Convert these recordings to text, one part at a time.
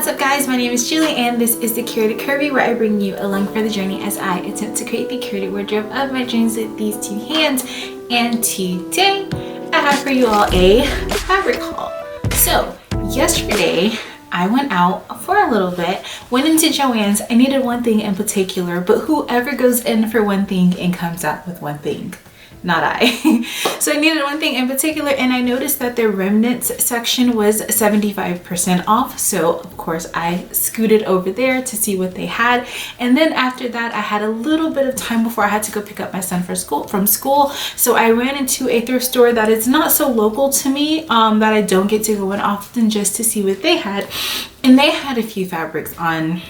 What's up guys, my name is Julie and this is the Curated Curvy, where I bring you along for the journey as I attempt to create the curated wardrobe of my dreams with these two hands. And today I have for you all a fabric haul. So yesterday I went out for a little bit, went into Joann's. I needed one thing in particular, but whoever goes in for one thing and comes out with one thing, not I. So I needed one thing in particular, and I noticed that their remnants section was 75% off. So of course I scooted over there to see what they had. And then after that, I had a little bit of time before I had to go pick up my son from school. So I ran into a thrift store that is not so local to me, that I don't get to go in often, just to see what they had. And they had a few fabrics on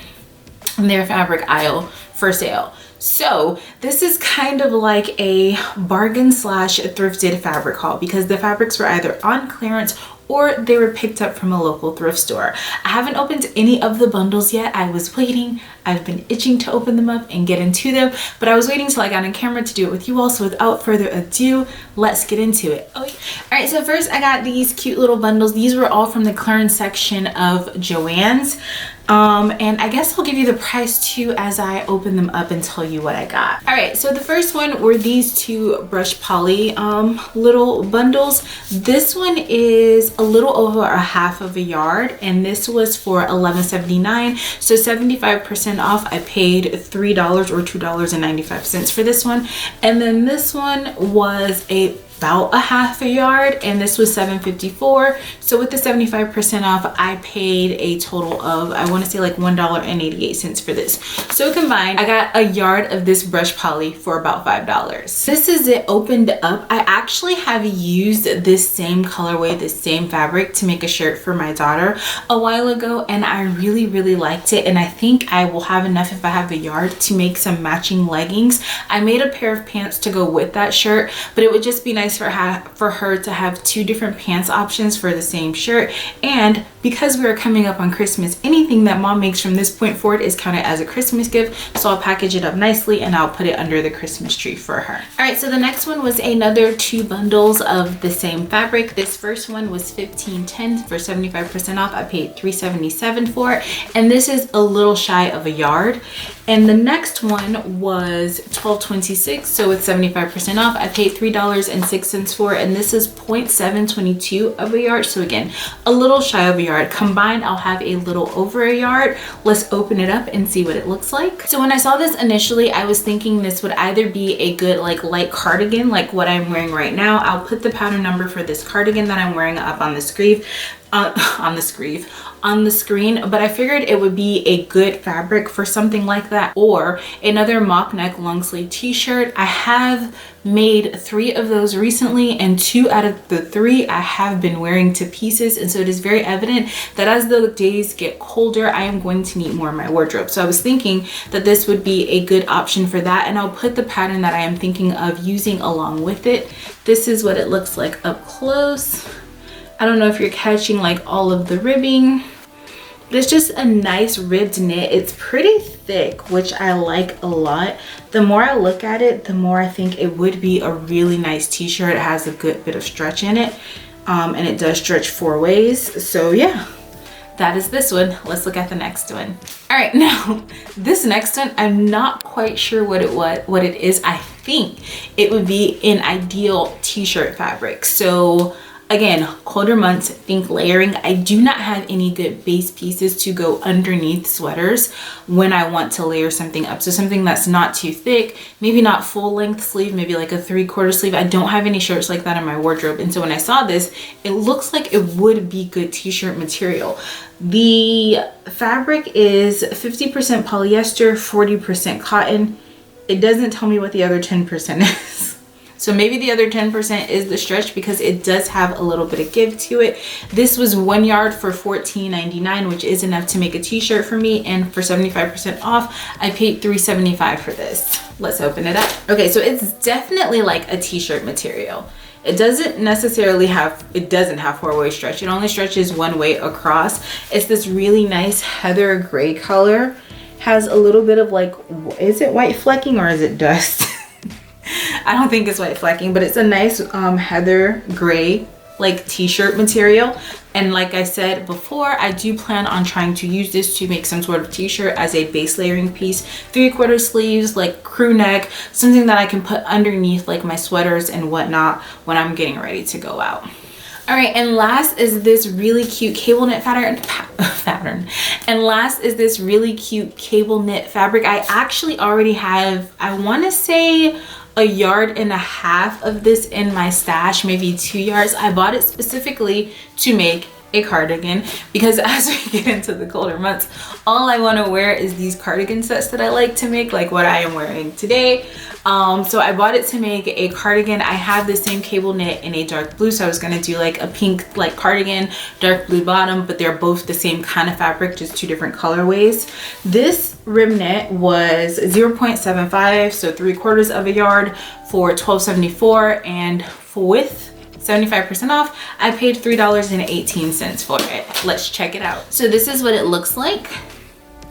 their fabric aisle for sale. So this is kind of like a bargain slash thrifted fabric haul, because the fabrics were either on clearance or they were picked up from a local thrift store. I haven't opened any of the bundles yet. I was waiting. I've been itching to open them up and get into them, but I was waiting till I got on camera to do it with you all. So without further ado, let's get into it. Oh, yeah. All right, so first I got these cute little bundles. These were all from the clearance section of Joann's. And I guess I'll give you the price too as I open them up and tell you what I got. All right, so the first one were these two Brush Poly little bundles. This one is a little over a half of a yard, and this was for $11.79, so 75% off. I paid $3 or $2.95 for this one. And then this one was about a half a yard, and this was $7.54. So with the 75% off, I paid a total of, I want to say like $1.88 for this. So combined, I got a yard of this Brush Poly for about $5. This is it opened up. I actually have used this same colorway, this same fabric to make a shirt for my daughter a while ago, and I really liked it. And I think I will have enough, if I have a yard, to make some matching leggings. I made a pair of pants to go with that shirt, but it would just be nice for her to have two different pants options for the same shirt. And because we are coming up on Christmas, anything that mom makes from this point forward is counted as a Christmas gift. So I'll package it up nicely and I'll put it under the Christmas tree for her. All right, so the next one was another two bundles of the same fabric. This first one was $15.10 for 75% off. I paid $3.77 for it, and this is a little shy of a yard. And the next one was $12.26, so with 75% off, I paid $3.06 for it, and this is 0.722 of a yard. So again, a little shy of a yard. Combined, I'll have a little over a yard. Let's open it up and see what it looks like. So when I saw this initially, I was thinking this would either be a good like light cardigan, like what I'm wearing right now. I'll put the pattern number for this cardigan that I'm wearing up on the screen, but I figured it would be a good fabric for something like that, or another mock neck long sleeve t-shirt. I have made 3 of those recently, and 2 out of the 3 I have been wearing to pieces, and so it is very evident that as the days get colder, I am going to need more in my wardrobe. So I was thinking that this would be a good option for that, and I'll put the pattern that I am thinking of using along with it. This is what it looks like up close. I don't know if you're catching like all of the ribbing, but it's just a nice ribbed knit. It's pretty thick, which I like a lot. The more I look at it, the more I think it would be a really nice t-shirt. It has a good bit of stretch in it, and it does stretch 4 ways. So yeah, that is this one. Let's look at the next one. All right, now this next one, I'm not quite sure what it is. I think it would be an ideal t-shirt fabric. So again, colder months, think layering. I do not have any good base pieces to go underneath sweaters when I want to layer something up. So something that's not too thick, maybe not full length sleeve, maybe like a 3/4 sleeve. I don't have any shirts like that in my wardrobe. And so when I saw this, it looks like it would be good t-shirt material. The fabric is 50% polyester, 40% cotton. It doesn't tell me what the other 10% is. So maybe the other 10% is the stretch, because it does have a little bit of give to it. This was 1 yard for $14.99, which is enough to make a t-shirt for me. And for 75% off, I paid $3.75 for this. Let's open it up. Okay, so it's definitely like a t-shirt material. It doesn't have 4-way stretch. It only stretches 1 way across. It's this really nice heather gray color. Has a little bit of like, is it white flecking or is it dust? I don't think it's white flecking, but it's a nice heather gray like t-shirt material. And like I said before, I do plan on trying to use this to make some sort of t-shirt as a base layering piece, 3/4 sleeves, like crew neck, something that I can put underneath like my sweaters and whatnot when I'm getting ready to go out. All right, and last is this really cute cable knit pattern. And last is this really cute cable knit fabric. I actually already have, I want to say, 1.5 yards of this in my stash, maybe 2 yards. I bought it specifically to make a cardigan because as we get into the colder months, all I want to wear is these cardigan sets that I like to make, like what I am wearing today. So I bought it to make a cardigan. I have the same cable knit in a dark blue, so I was gonna do like a pink like cardigan, dark blue bottom, but they're both the same kind of fabric, just 2 different colorways. This rim knit was 0.75, so 3/4 yard for $12.74, and with 75% off, I paid $3.18 for it. Let's check it out. So this is what it looks like.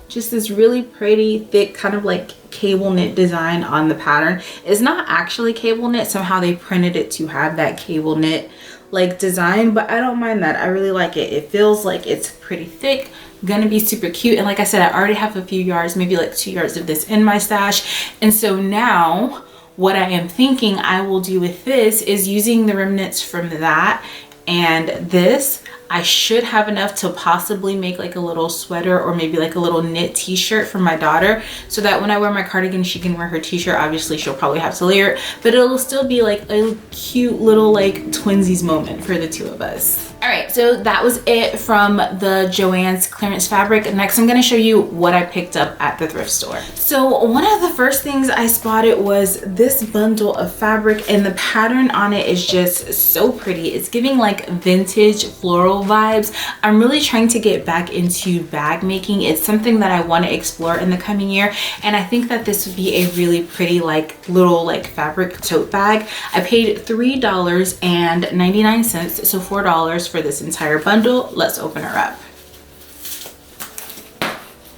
Just this really pretty, thick, kind of like cable knit design on the pattern. It's not actually cable knit. Somehow they printed it to have that cable knit like design, but I don't mind that. I really like it. It feels like it's pretty thick, gonna be super cute. And like I said, I already have a few yards, maybe like 2 yards of this in my stash. And so now what I am thinking I will do with this is using the remnants from that and this, I should have enough to possibly make like a little sweater or maybe like a little knit t-shirt for my daughter, so that when I wear my cardigan, she can wear her t-shirt. Obviously she'll probably have to layer it, but it'll still be like a cute little like twinsies moment for the 2 of us. All right, so that was it from the Joann's clearance fabric. Next, I'm gonna show you what I picked up at the thrift store. So one of the first things I spotted was this bundle of fabric, and the pattern on it is just so pretty. It's giving like vintage floral vibes. I'm really trying to get back into bag making. It's something that I want to explore in the coming year, and I think that this would be a really pretty like little like fabric tote bag. I paid $3.99, so $4 for this entire bundle. Let's open her up.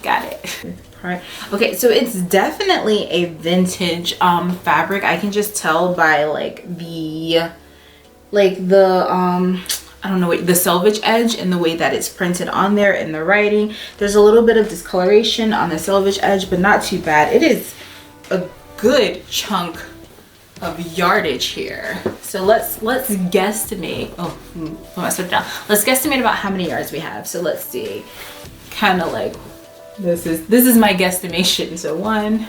Got it. Okay, so it's definitely a vintage fabric. I can just tell by like the I don't know, the selvage edge and the way that it's printed on there and the writing. There's a little bit of discoloration on the selvage edge, but not too bad. It is a good chunk of yardage here. So let's guesstimate. Oh, put my switch down. Let's guesstimate about how many yards we have. So let's see. Kind of like this is my guesstimation. So 1,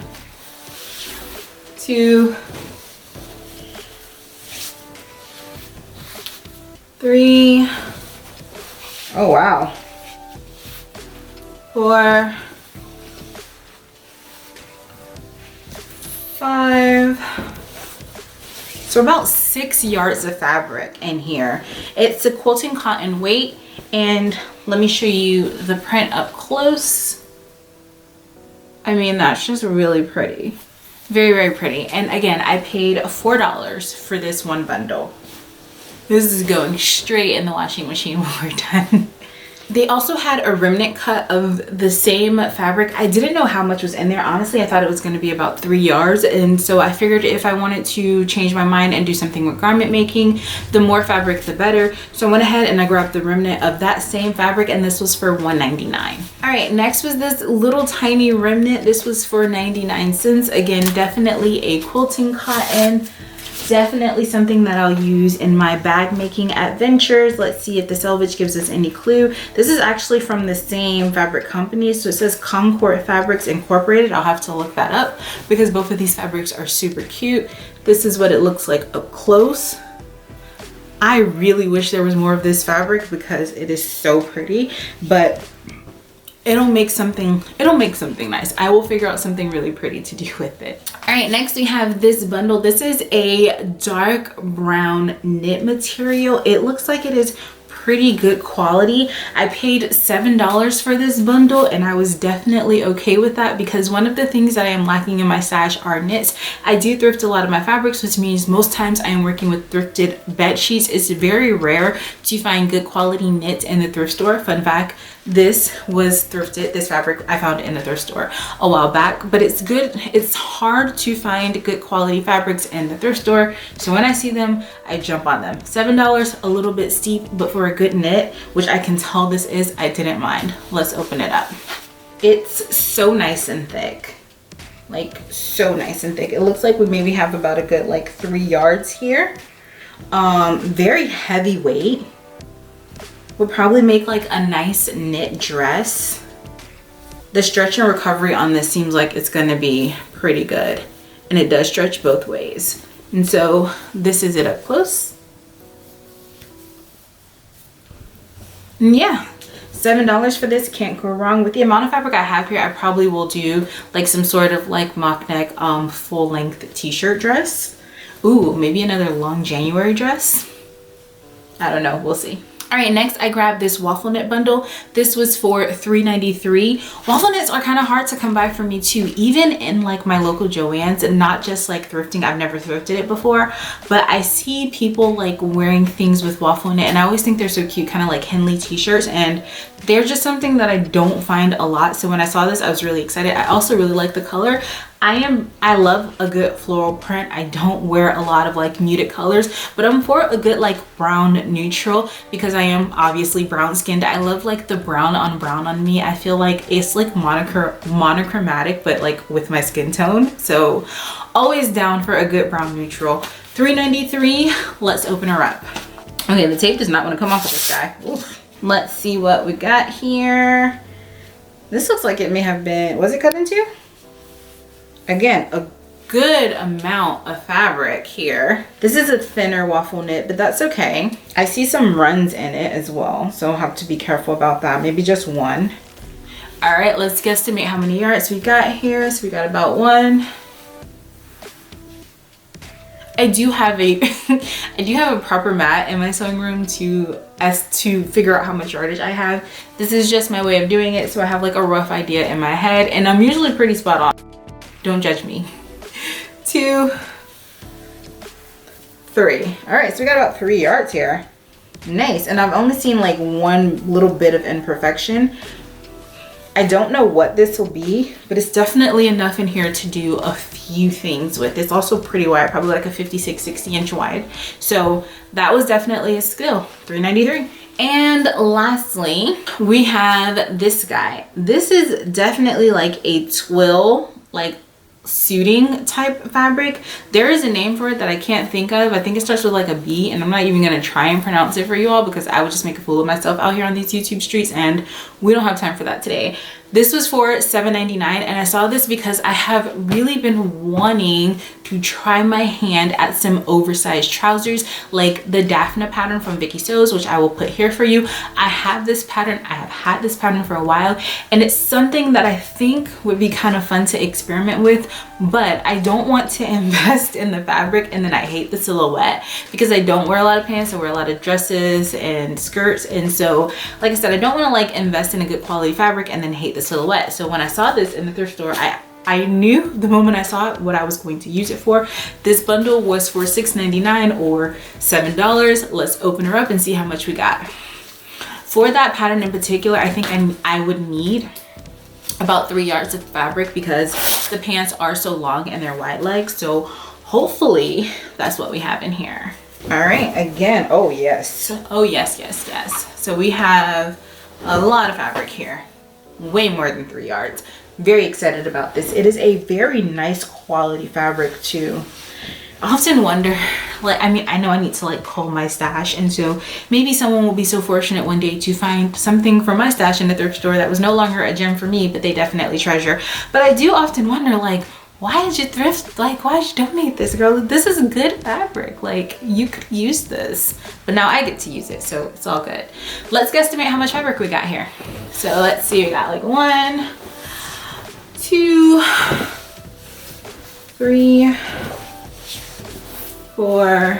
2, 3. Oh wow. 4, 5. So about 6 yards of fabric in here. It's a quilting cotton weight, and let me show you the print up close. I mean, that's just really pretty. Very, very pretty. And again, I paid $4 for this one bundle. This is going straight in the washing machine when we're done. They also had a remnant cut of the same fabric. I didn't know how much was in there. Honestly, I thought it was going to be about 3 yards. And so I figured if I wanted to change my mind and do something with garment making, the more fabric, the better. So I went ahead and I grabbed the remnant of that same fabric, and this was for $1.99. All right, next was this little tiny remnant. This was for 99 cents. Again, definitely a quilting cotton. Definitely something that I'll use in my bag making adventures. Let's see if the selvage gives us any clue. This is actually from the same fabric company, so it says Concord Fabrics Incorporated. I'll have to look that up because both of these fabrics are super cute. This is what it looks like up close. I really wish there was more of this fabric because it is so pretty, but it'll make something nice. I will figure out something really pretty to do with it. All right, next we have this bundle. This is a dark brown knit material. It looks like it is pretty good quality. I paid $7 for this bundle, and I was definitely okay with that because one of the things that I am lacking in my stash are knits. I do thrift a lot of my fabrics, which means most times I am working with thrifted bed sheets. It's very rare to find good quality knits in the thrift store. Fun fact, This was thrifted. This fabric I found in the thrift store a while back, but it's good. It's hard to find good quality fabrics in the thrift store. So when I see them, I jump on them. $7, a little bit steep, but for a good knit, which I can tell this is, I didn't mind. Let's open it up. It's so nice and thick. Like so nice and thick. It looks like we maybe have about a good like 3 yards here. Very heavyweight. Would probably make like a nice knit dress. The stretch and recovery on this seems like it's gonna be pretty good, and it does stretch both ways. And so this is it up close. And yeah, $7 for this, can't go wrong. With the amount of fabric I have here, I probably will do like some sort of like mock neck full length t-shirt dress. Ooh, maybe another long January dress. I don't know, we'll see. All right, next I grabbed this waffle knit bundle. This was for $3.93. Waffle knits are kind of hard to come by for me too, even in like my local Joann's, and not just like thrifting. I've never thrifted it before, but I see people like wearing things with waffle knit, and I always think they're so cute, kind of like Henley t-shirts, and they're just something that I don't find a lot. So when I saw this, I was really excited. I also really like the color. I love a good floral print. I don't wear a lot of like muted colors, but I'm for a good like brown neutral because I am obviously brown skinned. I love like the brown on me. I feel like it's like monochromatic, but like with my skin tone. So always down for a good brown neutral. $3.93. Let's open her up. Okay, the tape does not want to come off of this guy. Oof. Let's see what we got here. This looks like it may have been, was it cut in two? Again, a good amount of fabric here. This is a thinner waffle knit, but that's okay. I see some runs in it as well, so I'll have to be careful about that. Maybe just one. All right, let's guesstimate how many yards we got here. So we got about one. I do have a proper mat in my sewing room to figure out how much yardage I have. This is just my way of doing it, so I have like a rough idea in my head, and I'm usually pretty spot on. Don't judge me. 2, 3. All right, so we got about 3 yards here. Nice, and I've only seen like one little bit of imperfection. I don't know what this will be, but it's definitely enough in here to do a few things with. It's also pretty wide, probably like a 56, 60 inch wide. So that was definitely a skill. $3.93. And lastly, we have this guy. This is definitely like a twill, like suiting type fabric. There is a name for it that I can't think of. I think it starts with like a B, and I'm not even gonna try and pronounce it for you all because I would just make a fool of myself out here on these YouTube streets, and we don't have time for that today. This was for $7.99, and I saw this because I have really been wanting to try my hand at some oversized trousers, like the Daphne pattern from Vicky Sews, which I will put here for you. I have this pattern. I have had this pattern for a while, and it's something that I think would be kind of fun to experiment with, but I don't want to invest in the fabric and then I hate the silhouette because I don't wear a lot of pants. I wear a lot of dresses and skirts, and so like I said, I don't want to like invest in a good quality fabric and then hate the silhouette. So when I saw this in the thrift store, I knew the moment I saw it what I was going to use it for. This bundle was for $6.99 or $7. Let's open her up and see how much we got. For that pattern in particular, I think I would need about 3 yards of fabric because the pants are so long and they're wide legs. So hopefully that's what we have in here. All right, again, oh yes. Oh yes, yes, yes. So we have a lot of fabric here. Way more than 3 yards. Very excited about this. It is a very nice quality fabric too. I often wonder, like, I mean, I know I need to like cull my stash, and so maybe someone will be so fortunate one day to find something from my stash in the thrift store that was no longer a gem for me, but they definitely treasure. But I do often wonder, like, why did you thrift? Like, why did you donate this, girl? This is good fabric. Like, you could use this, but now I get to use it, so it's all good. Let's guesstimate how much fabric we got here. So let's see, we got like 1, 2, 3, 4,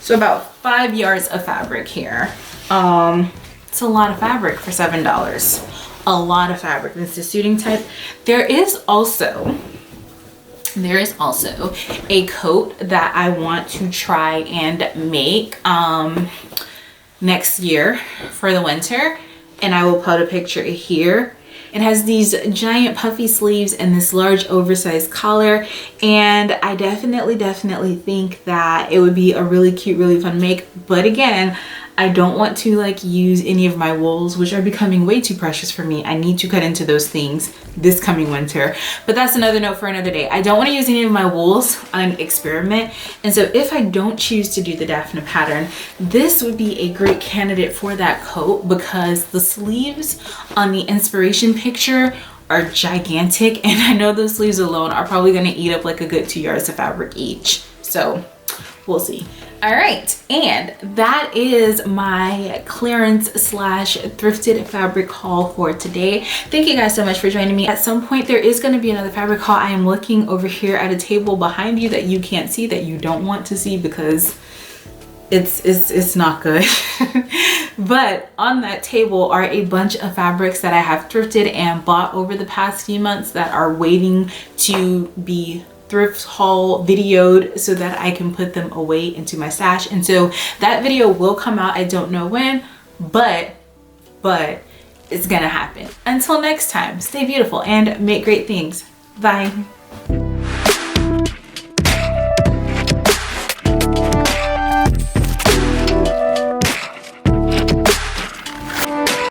so about 5 yards of fabric here. It's a lot of fabric for $7. A lot of fabric. This is suiting type. There is also a coat that I want to try and make next year for the winter. and I will put a picture here. It has these giant puffy sleeves and this large oversized collar, and I definitely think that it would be a really cute, really fun make. But again, I don't want to like use any of my wools, which are becoming way too precious for me. I need to cut into those things this coming winter, but that's another note for another day. I don't want to use any of my wools on an experiment, and so if I don't choose to do the Daphne pattern, this would be a great candidate for that coat, because the sleeves on the inspiration picture are gigantic, and I know those sleeves alone are probably going to eat up like a good 2 yards of fabric each. So we'll see. All right, and that is my clearance slash thrifted fabric haul for today. Thank you guys so much for joining me. At some point there is going to be another fabric haul. I am looking over here at a table behind you that you can't see, that you don't want to see, because it's not good. But on that table are a bunch of fabrics that I have thrifted and bought over the past few months that are waiting to be thrift haul videoed so that I can put them away into my stash. And so that video will come out, I don't know when, but it's gonna happen. Until next time, stay beautiful and make great things. Bye.